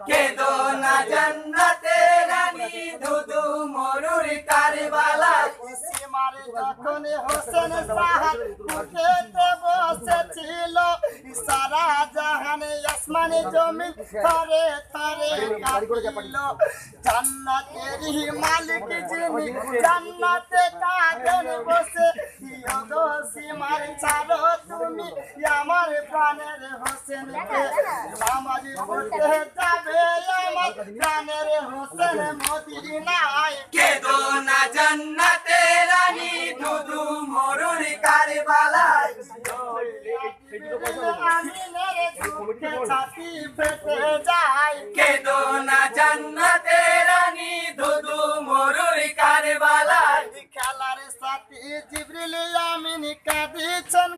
কেদো না জান্নাতে রানী ধুধু মরুর কারবালা সীমারে যখন হোসেন সাহাব উঠেতে বসেছিল সারা জাহানে আসমানে জমিন থরে থরে কাঁপিল জান্নাতেরই মালিক যিনি জান্নাতে কাঁদেন বসে ইয়ো সীমার ছাড়ো তুমি আমার প্রাণের হোসেনকে নামাজ পড়তে যাবে আমার প্রাণের হোসেন মদিনায় কেদো না জান্নাতে রানী ধুধু মরুর কারবালায় আমিনের দুঃখে ছাতি ফেটে যায় কেদো না জান্নাতে রানী ধুধু মরুর কারবালায় খেলার সাথী জিবরিল আমিন কাঁদিছেন